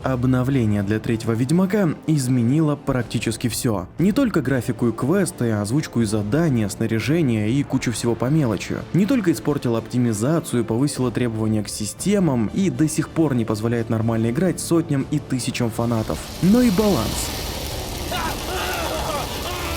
Обновление для третьего Ведьмака изменило практически все. Не только графику и квесты, озвучку и задания, снаряжение и кучу всего по мелочи. Не только испортило оптимизацию, повысило требования к системам и до сих пор не позволяет нормально играть сотням и тысячам фанатов, но и баланс.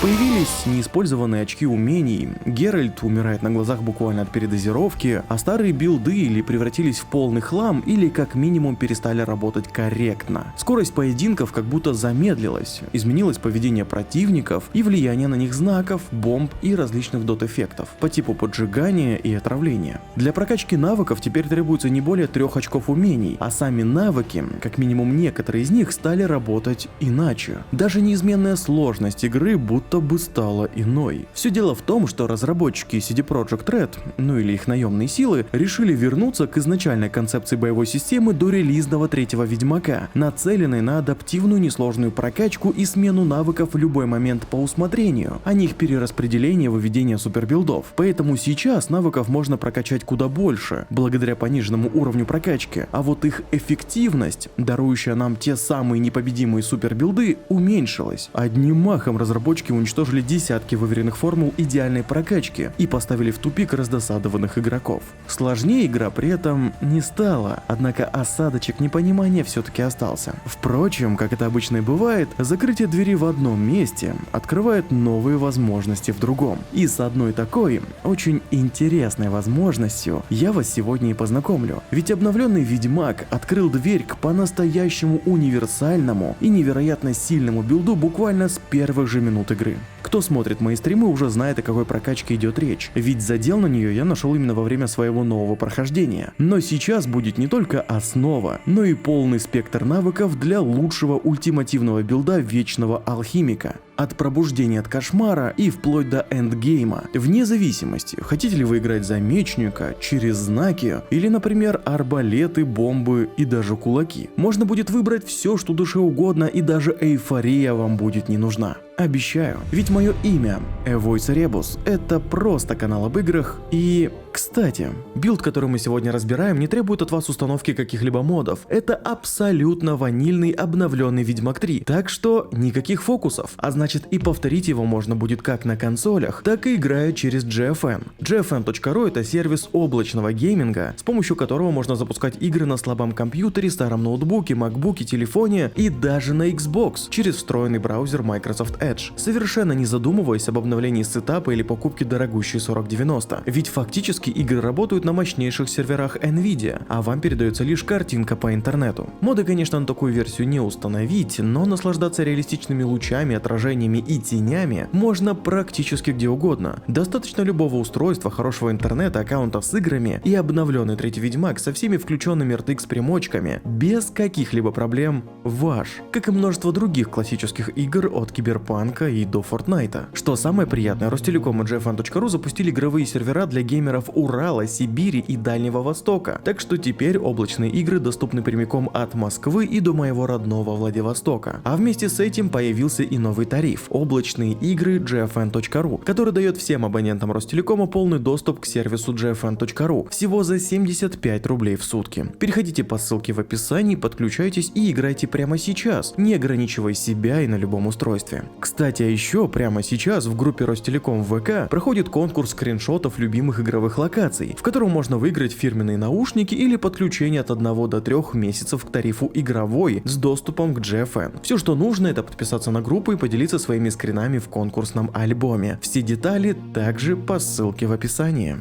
Появились неиспользованные очки умений, Геральт умирает на глазах буквально от передозировки, а старые билды или превратились в полный хлам, или как минимум перестали работать корректно. Скорость поединков как будто замедлилась, изменилось поведение противников и влияние на них знаков, бомб и различных дот-эффектов по типу поджигания и отравления. Для прокачки навыков теперь требуется не более 3 очков умений, а сами навыки, как минимум некоторые из них, стали работать иначе. Даже неизменная сложность игры будто бы стала иной. Все дело в том, что разработчики CD Projekt Red, ну или их наемные силы, решили вернуться к изначальной концепции боевой системы до релизного третьего Ведьмака, нацеленной на адаптивную несложную прокачку и смену навыков в любой момент по усмотрению, а не их перераспределение и выведение супербилдов. Поэтому сейчас навыков можно прокачать куда больше, благодаря пониженному уровню прокачки, а вот их эффективность, дарующая нам те самые непобедимые супербилды, уменьшилась. Одним махом разработчики уничтожили десятки выверенных формул идеальной прокачки и поставили в тупик раздосадованных игроков. Сложнее игра при этом не стала, однако осадочек непонимания все-таки остался. Впрочем, как это обычно и бывает, закрытие двери в одном месте открывает новые возможности в другом. И с одной такой, очень интересной возможностью я вас сегодня и познакомлю. Ведь обновленный Ведьмак открыл дверь к по-настоящему универсальному и невероятно сильному билду буквально с первых же минут игры. Кто смотрит мои стримы, уже знает, о какой прокачке идет речь, ведь задел на нее я нашел именно во время своего нового прохождения. Но сейчас будет не только основа, но и полный спектр навыков для лучшего ультимативного билда Вечного Алхимика. От пробуждения от кошмара и вплоть до эндгейма. Вне зависимости, хотите ли вы играть за мечника, через знаки, или, например, арбалеты, бомбы и даже кулаки. Можно будет выбрать все, что душе угодно, и даже эйфория вам будет не нужна. Обещаю, ведь мое имя Эвойс Ребус, это просто канал об играх. И, кстати, билд, который мы сегодня разбираем, не требует от вас установки каких-либо модов. Это абсолютно ванильный обновленный Ведьмак 3, так что никаких фокусов, а значит и повторить его можно будет как на консолях, так и играя через GFN. GFN.ru — это сервис облачного гейминга, с помощью которого можно запускать игры на слабом компьютере, старом ноутбуке, макбуке, телефоне и даже на Xbox через встроенный браузер Microsoft Edge, совершенно не задумываясь об обновлении сетапа или покупке дорогущей 4090. Ведь фактически игры работают на мощнейших серверах Nvidia, а вам передается лишь картинка по интернету. Моды, конечно, на такую версию не установить, но наслаждаться реалистичными лучами, отражениями и тенями можно практически где угодно. Достаточно любого устройства, хорошего интернета, аккаунта с играми и обновленный третий Ведьмак со всеми включенными RTX примочками без каких-либо проблем ваш, как и множество других классических игр от Киберпанка и до Фортнайта. Что самое приятное, Ростелеком и GFN.ru запустили игровые сервера для геймеров Урала, Сибири и Дальнего Востока, так что теперь облачные игры доступны прямиком от Москвы и до моего родного Владивостока. А вместе с этим появился и новый тариф – облачные игры GFN.ru, который дает всем абонентам Ростелекома полный доступ к сервису GFN.ru всего за 75 рублей в сутки. Переходите по ссылке в описании, подключайтесь и играйте прямо сейчас, не ограничивая себя и на любом устройстве. Кстати, а еще прямо сейчас в группе Ростелеком в ВК проходит конкурс скриншотов любимых игровых локаций, в котором можно выиграть фирменные наушники или подключение от 1 до 3 месяцев к тарифу игровой с доступом к GFN. Все, что нужно, это подписаться на группу и поделиться своими скринами в конкурсном альбоме. Все детали также по ссылке в описании.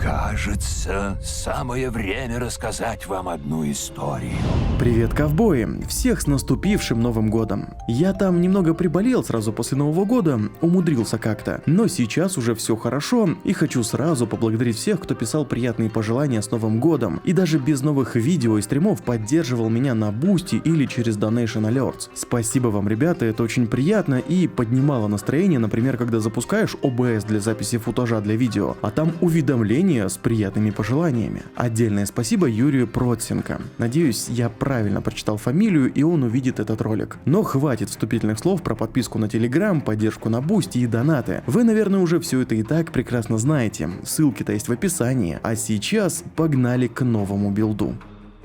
Кажется, самое время рассказать вам одну историю. Привет, ковбои! Всех с наступившим Новым годом! Я там немного приболел сразу после Нового года, умудрился как-то, но сейчас уже все хорошо и хочу сразу поблагодарить всех, кто писал приятные пожелания с Новым годом и даже без новых видео и стримов поддерживал меня на Бусти или через Donation Alerts. Спасибо вам, ребята, это очень приятно и поднимало настроение, например, когда запускаешь OBS для записи футажа для видео, а там уведомления с приятными пожеланиями. Отдельное спасибо Юрию Проценко. Надеюсь, я правильно прочитал фамилию и он увидит этот ролик. Но хватит вступительных слов про подписку на Telegram, поддержку на Бусти и донаты. Вы, наверное, уже все это и так прекрасно знаете. Ссылки-то есть в описании. А сейчас погнали к новому билду.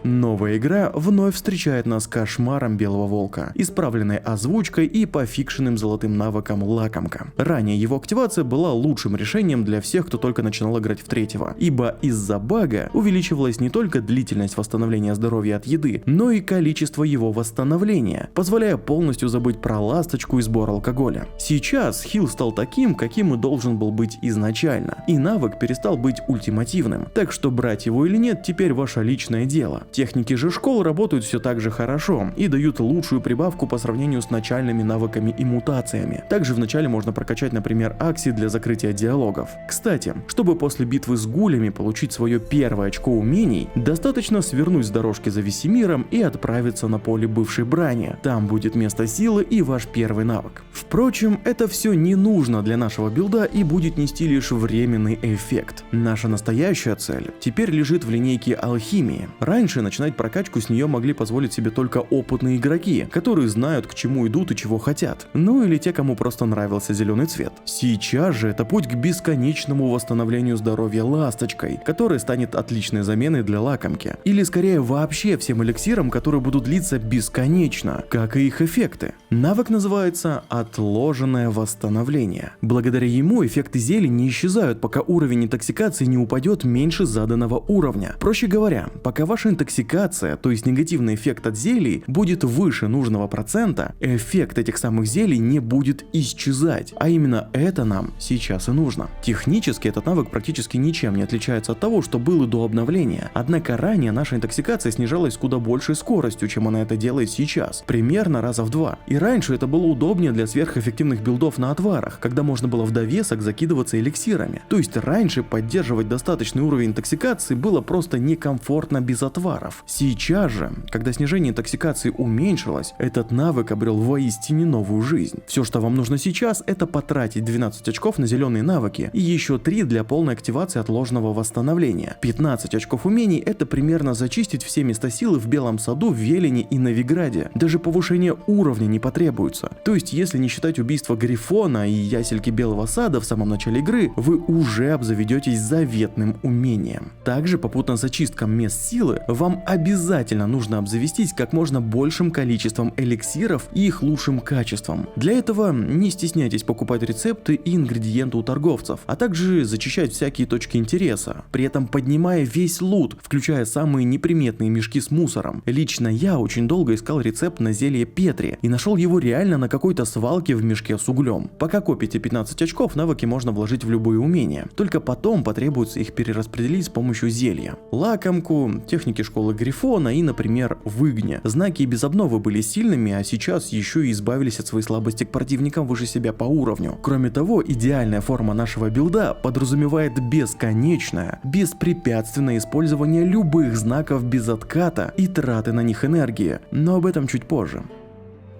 Новая игра вновь встречает нас кошмаром Белого Волка, исправленной озвучкой и пофикшенным золотым навыком Лакомка. Ранее его активация была лучшим решением для всех, кто только начинал играть в третьего, ибо из-за бага увеличивалась не только длительность восстановления здоровья от еды, но и количество его восстановления, позволяя полностью забыть про ласточку и сбор алкоголя. Сейчас хил стал таким, каким и должен был быть изначально, и навык перестал быть ультимативным, так что брать его или нет теперь ваше личное дело. Техники же школ работают все так же хорошо и дают лучшую прибавку по сравнению с начальными навыками и мутациями. Также вначале можно прокачать, например, Акси для закрытия диалогов. Кстати, чтобы после битвы с гулями получить свое первое очко умений, достаточно свернуть с дорожки за Весемиром и отправиться на поле бывшей брани. Там будет место силы и ваш первый навык. Впрочем, это все не нужно для нашего билда и будет нести лишь временный эффект. Наша настоящая цель теперь лежит в линейке алхимии. Раньше начинать прокачку с нее могли позволить себе только опытные игроки, которые знают, к чему идут и чего хотят. Ну или те, кому просто нравился зеленый цвет. Сейчас же это путь к бесконечному восстановлению здоровья ласточкой, которая станет отличной заменой для лакомки. Или скорее вообще всем эликсирам, которые будут длиться бесконечно, как и их эффекты. Навык называется «Отложенное восстановление». Благодаря ему эффекты зелий не исчезают, пока уровень интоксикации не упадет меньше заданного уровня. Проще говоря, пока ваша интоксикация, то есть негативный эффект от зелий, будет выше нужного процента, эффект этих самых зелий не будет исчезать, а именно это нам сейчас и нужно. Технически этот навык практически ничем не отличается от того, что был и до обновления, однако ранее наша интоксикация снижалась с куда большей скоростью, чем она это делает сейчас, примерно раза в 2. И раньше это было удобнее для сверхэффективных билдов на отварах, когда можно было в довесок закидываться эликсирами. То есть раньше поддерживать достаточный уровень интоксикации было просто некомфортно без отваров. Сейчас же, когда снижение интоксикации уменьшилось, этот навык обрел воистине новую жизнь. Все, что вам нужно сейчас, это потратить 12 очков на зеленые навыки и еще 3 для полной активации отложенного восстановления. 15 очков умений — это примерно зачистить все места силы в Белом Саду, Велине и Новиграде. Даже повышение уровня не потребуется. То есть, если не считать убийства Грифона и ясельки Белого Сада в самом начале игры, вы уже обзаведетесь заветным умением. Также попутно зачисткам мест силы вам обязательно нужно обзавестись как можно большим количеством эликсиров и их лучшим качеством. Для этого не стесняйтесь покупать рецепты и ингредиенты у торговцев, а также зачищать всякие точки интереса, при этом поднимая весь лут, включая самые неприметные мешки с мусором. Лично я очень долго искал рецепт на зелье Петри и нашел его реально на какой-то свалке в мешке с углем. Пока копите 15 очков, навыки можно вложить в любые умения, только потом потребуется их перераспределить с помощью зелья. Лакомку, техники школы Грифона и, например, Выгня. Знаки и без обновы были сильными, а сейчас еще и избавились от своей слабости к противникам выше себя по уровню. Кроме того, идеальная форма нашего билда подразумевает бесконечное, беспрепятственное использование любых знаков без отката и траты на них энергии, но об этом чуть позже.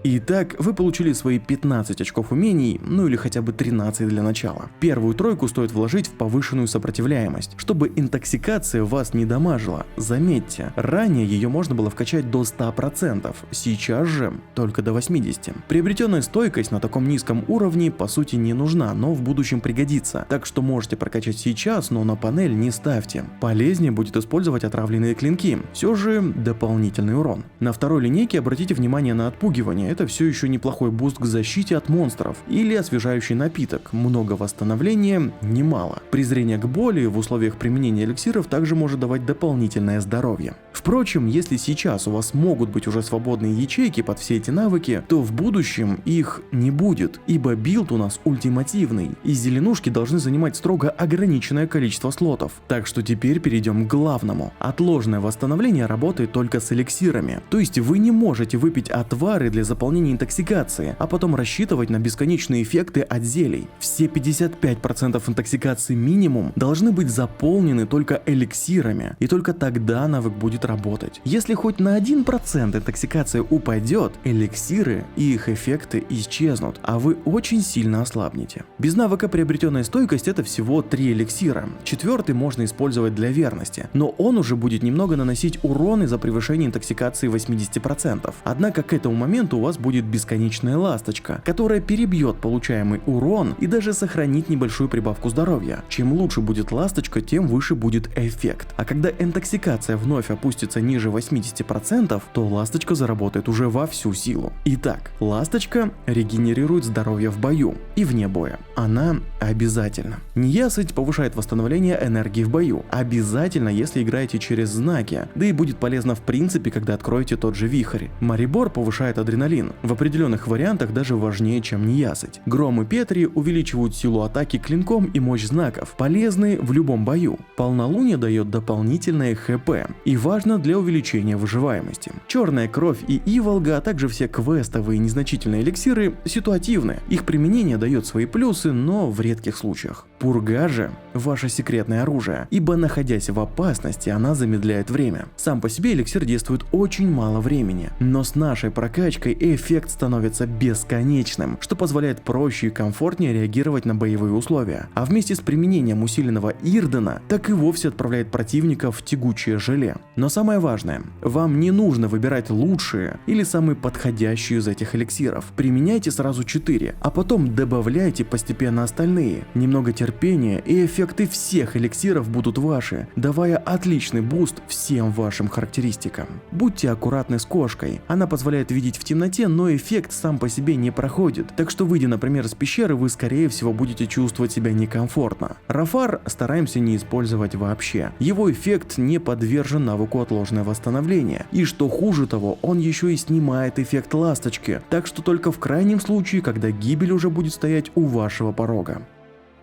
Итак, вы получили свои 15 очков умений, ну или хотя бы 13 для начала. Первую тройку стоит вложить в повышенную сопротивляемость, чтобы интоксикация вас не дамажила. Заметьте, ранее ее можно было вкачать до 100%, сейчас же только до 80%. Приобретенная стойкость на таком низком уровне по сути не нужна, но в будущем пригодится, так что можете прокачать сейчас, но на панель не ставьте. Полезнее будет использовать отравленные клинки, все же дополнительный урон. На второй линейке обратите внимание на отпугивание. Это все еще неплохой буст к защите от монстров или освежающий напиток, много восстановления, немало. Презрение к боли в условиях применения эликсиров также может давать дополнительное здоровье. Впрочем, если сейчас у вас могут быть уже свободные ячейки под все эти навыки, то в будущем их не будет, ибо билд у нас ультимативный, и зеленушки должны занимать строго ограниченное количество слотов. Так что теперь перейдем к главному. Отложенное восстановление работает только с эликсирами, то есть вы не можете выпить отвары для заполнения интоксикации, а потом рассчитывать на бесконечные эффекты от зелий. Все 55% интоксикации минимум должны быть заполнены только эликсирами, и только тогда навык будет работать. Если хоть на 1% интоксикация упадет, эликсиры и их эффекты исчезнут, а вы очень сильно ослабнете. Без навыка приобретенная стойкость — это всего 3 эликсира. 4-й можно использовать для верности, но он уже будет немного наносить урон из-за превышения интоксикации 80%. Однако к этому моменту у вас будет бесконечная ласточка, которая перебьет получаемый урон и даже сохранит небольшую прибавку здоровья. Чем лучше будет ласточка, тем выше будет эффект. А когда интоксикация вновь опустится ниже 80%, то ласточка заработает уже во всю силу. Итак, ласточка регенерирует здоровье в бою и вне боя. Она обязательно. Неясыть повышает восстановление энергии в бою. Обязательно, если играете через знаки, да и будет полезно в принципе, когда откроете тот же вихрь. Марибор повышает адреналин. В определенных вариантах даже важнее, чем неясыть. Гром и Петри увеличивают силу атаки клинком и мощь знаков, полезны в любом бою. Полнолуние дает дополнительное ХП и важно для увеличения выживаемости. Черная кровь и Иволга, а также все квестовые незначительные эликсиры ситуативны. Их применение дает свои плюсы, но в редких случаях. Пурга же ваше секретное оружие, ибо находясь в опасности, она замедляет время. Сам по себе эликсир действует очень мало времени, но с нашей прокачкой эффект становится бесконечным, что позволяет проще и комфортнее реагировать на боевые условия. А вместе с применением усиленного Ирдена, так и вовсе отправляет противников в тягучее желе. Но самое важное, вам не нужно выбирать лучшие или самые подходящие из этих эликсиров. Применяйте сразу 4, а потом добавляйте постепенно остальные. Немного терпения и эффекты всех эликсиров будут ваши, давая отличный буст всем вашим характеристикам. Будьте аккуратны с кошкой, она позволяет видеть в темноте, но эффект сам по себе не проходит, так что выйдя, например, из пещеры, вы скорее всего будете чувствовать себя некомфортно. Рафар стараемся не использовать вообще, его эффект не подвержен навыку отложенное восстановление, и что хуже того, он еще и снимает эффект ласточки, так что только в крайнем случае, когда гибель уже будет стоять у вашего порога.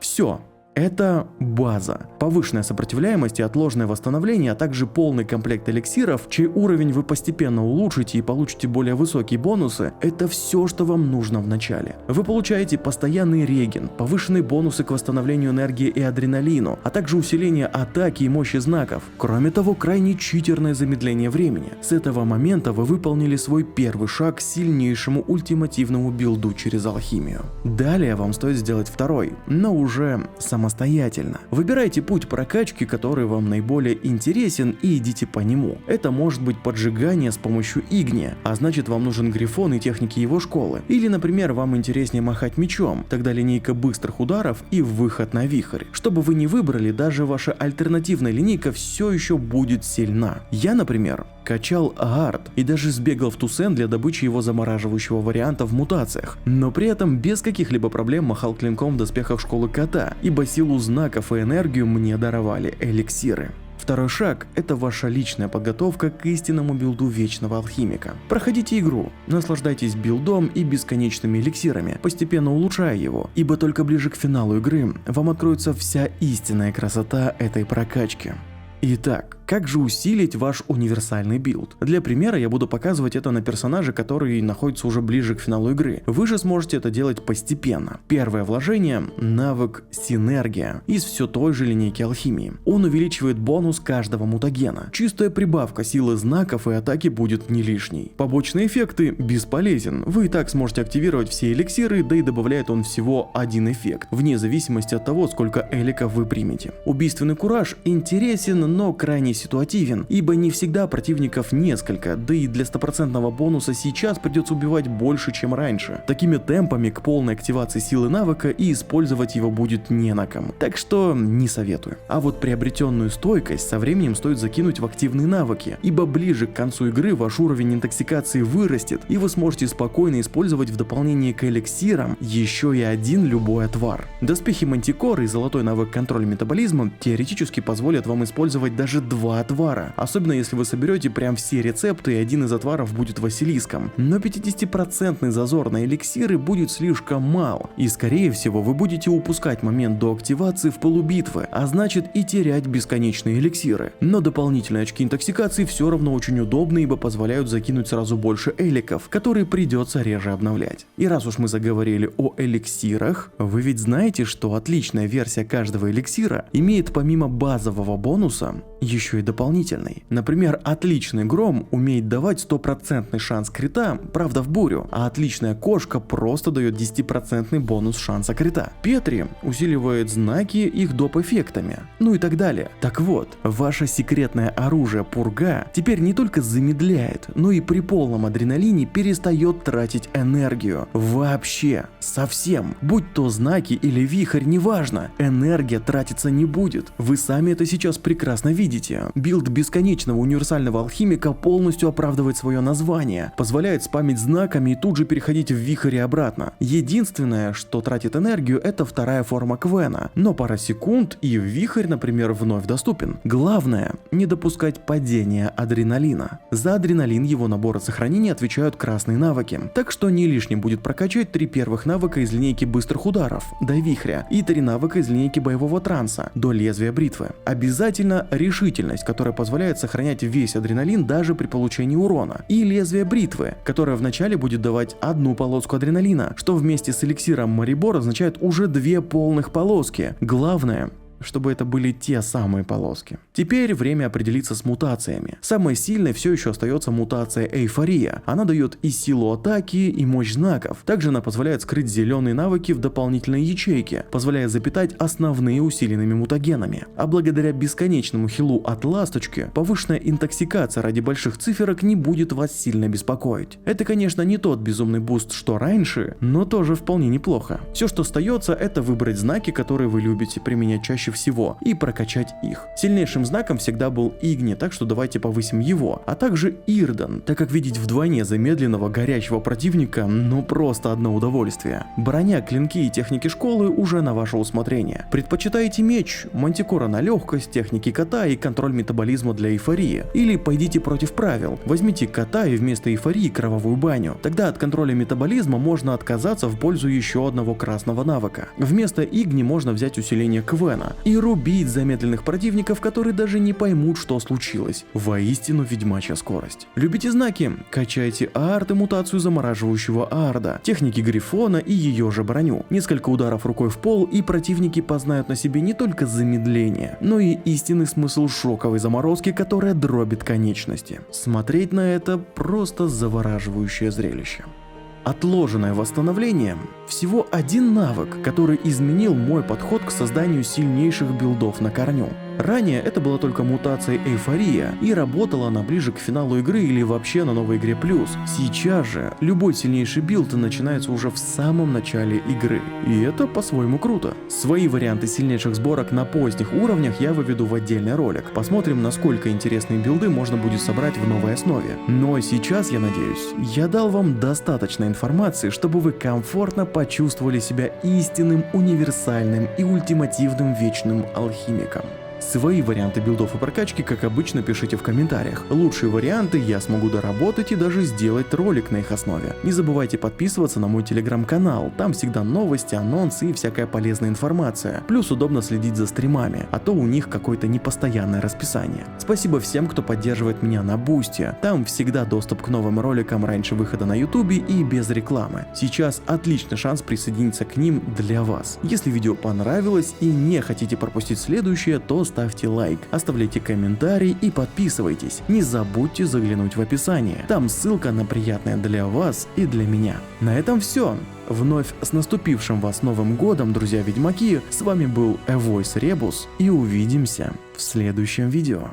Все. Это база. Повышенная сопротивляемость и отложенное восстановление, а также полный комплект эликсиров, чей уровень вы постепенно улучшите и получите более высокие бонусы, это все, что вам нужно в начале. Вы получаете постоянный реген, повышенные бонусы к восстановлению энергии и адреналину, а также усиление атаки и мощи знаков. Кроме того, крайне читерное замедление времени. С этого момента вы выполнили свой первый шаг к сильнейшему ультимативному билду через алхимию. Далее вам стоит сделать второй, но уже самостоятельно. Выбирайте путь прокачки, который вам наиболее интересен, и идите по нему. Это может быть поджигание с помощью игния, а значит вам нужен грифон и техники его школы. Или, например, вам интереснее махать мечом, тогда линейка быстрых ударов и выход на вихрь. Что бы вы ни выбрали, даже ваша альтернативная линейка все еще будет сильна. Я, например, качал Гард и даже сбегал в Тусен для добычи его замораживающего варианта в мутациях, но при этом без каких-либо проблем махал клинком в доспехах школы кота, ибо силу знаков и энергию мне даровали эликсиры. Второй шаг – это ваша личная подготовка к истинному билду Вечного Алхимика. Проходите игру, наслаждайтесь билдом и бесконечными эликсирами, постепенно улучшая его, ибо только ближе к финалу игры вам откроется вся истинная красота этой прокачки. Итак, как же усилить ваш универсальный билд? Для примера я буду показывать это на персонаже, который находится уже ближе к финалу игры. Вы же сможете это делать постепенно. Первое вложение – навык Синергия из все той же линейки алхимии. Он увеличивает бонус каждого мутагена. Чистая прибавка силы знаков и атаки будет не лишней. Побочные эффекты бесполезен. Вы и так сможете активировать все эликсиры, да и добавляет он всего один эффект, вне зависимости от того, сколько эликов вы примете. Убийственный кураж интересен, но крайне ситуативен, ибо не всегда противников несколько, да и для стопроцентного бонуса сейчас придется убивать больше, чем раньше. Такими темпами к полной активации силы навыка и использовать его будет не на ком, так что не советую. А вот приобретенную стойкость со временем стоит закинуть в активные навыки, ибо ближе к концу игры ваш уровень интоксикации вырастет, и вы сможете спокойно использовать в дополнение к эликсирам еще и один любой отвар. Доспехи Мантикоры и золотой навык контроля метаболизма теоретически позволят вам использовать даже 2 отвара, особенно если вы соберете прям все рецепты и один из отваров будет Василиском. Но 50% зазор на эликсиры будет слишком мал, и скорее всего вы будете упускать момент до активации в полубитвы, а значит и терять бесконечные эликсиры. Но дополнительные очки интоксикации все равно очень удобны, ибо позволяют закинуть сразу больше эликов, которые придется реже обновлять. И раз уж мы заговорили о эликсирах, вы ведь знаете, что отличная версия каждого эликсира имеет помимо базового бонуса еще еще и дополнительный. Например, отличный гром умеет давать 100% шанс крита, правда в бурю, а отличная кошка просто дает 10% бонус шанса крита. Петри усиливает знаки их доп. Эффектами, ну и так далее. Так вот, ваше секретное оружие Пурга теперь не только замедляет, но и при полном адреналине перестает тратить энергию. Вообще, совсем. Будь то знаки или вихрь, неважно, энергия тратиться не будет. Вы сами это сейчас прекрасно видите. Билд бесконечного универсального алхимика полностью оправдывает свое название, позволяет спамить знаками и тут же переходить в вихрь и обратно. Единственное, что тратит энергию, это вторая форма Квена, но пара секунд и вихрь, например, вновь доступен. Главное, не допускать падения адреналина. За адреналин его набора сохранения отвечают красные навыки, так что не лишним будет прокачать 3 первых навыка из линейки быстрых ударов, до вихря, и 3 навыка из линейки боевого транса, до лезвия бритвы. Обязательно решительность, которая позволяет сохранять весь адреналин даже при получении урона, и лезвие бритвы, которое вначале будет давать одну полоску адреналина, что вместе с эликсиром Марибор означает уже 2 полных полоски. Главное, чтобы это были те самые полоски. Теперь время определиться с мутациями. Самой сильной все еще остается мутация Эйфория. Она дает и силу атаки, и мощь знаков. Также она позволяет скрыть зеленые навыки в дополнительной ячейке, позволяя запитать основные усиленными мутагенами. А благодаря бесконечному хилу от ласточки, повышенная интоксикация ради больших циферок не будет вас сильно беспокоить. Это, конечно, не тот безумный буст, что раньше, но тоже вполне неплохо. Все, что остается, это выбрать знаки, которые вы любите применять чаще всего, и прокачать их. Сильнейшим знаком всегда был Игни, так что давайте повысим его, а также Ирдан, так как видеть вдвойне замедленного горячего противника, ну просто одно удовольствие. Броня, клинки и техники школы уже на ваше усмотрение. Предпочитаете меч, мантикора на легкость, техники кота и контроль метаболизма для эйфории, или пойдите против правил, возьмите кота и вместо эйфории кровавую баню. Тогда от контроля метаболизма можно отказаться в пользу еще одного красного навыка. Вместо Игни можно взять усиление Квена и рубить замедленных противников, которые даже не поймут, что случилось. Воистину ведьмачья скорость. Любите знаки? Качайте арт и мутацию замораживающего арда, техники Грифона и ее же броню. Несколько ударов рукой в пол, и противники познают на себе не только замедление, но и истинный смысл шоковой заморозки, которая дробит конечности. Смотреть на это просто завораживающее зрелище. Отложенное восстановление – всего один навык, который изменил мой подход к созданию сильнейших билдов на корню. Ранее это была только мутация Эйфория, и работала она ближе к финалу игры или вообще на новой игре плюс. Сейчас же любой сильнейший билд начинается уже в самом начале игры, и это по-своему круто. Свои варианты сильнейших сборок на поздних уровнях я выведу в отдельный ролик. Посмотрим, насколько интересные билды можно будет собрать в новой основе. Но сейчас, я надеюсь, я дал вам достаточно информации, чтобы вы комфортно почувствовали себя истинным, универсальным и ультимативным вечным алхимиком. Свои варианты билдов и прокачки, как обычно, пишите в комментариях. Лучшие варианты я смогу доработать и даже сделать ролик на их основе. Не забывайте подписываться на мой телеграм-канал, там всегда новости, анонсы и всякая полезная информация. Плюс удобно следить за стримами, а то у них какое-то непостоянное расписание. Спасибо всем, кто поддерживает меня на Бусти, там всегда доступ к новым роликам раньше выхода на ютубе и без рекламы. Сейчас отличный шанс присоединиться к ним для вас. Если видео понравилось и не хотите пропустить следующее, то ставьте лайк, оставляйте комментарий и подписывайтесь. Не забудьте заглянуть в описание, там ссылка на приятное для вас и для меня. На этом все. Вновь с наступившим вас Новым годом, друзья ведьмаки, с вами был Эвойс Ребус, и увидимся в следующем видео.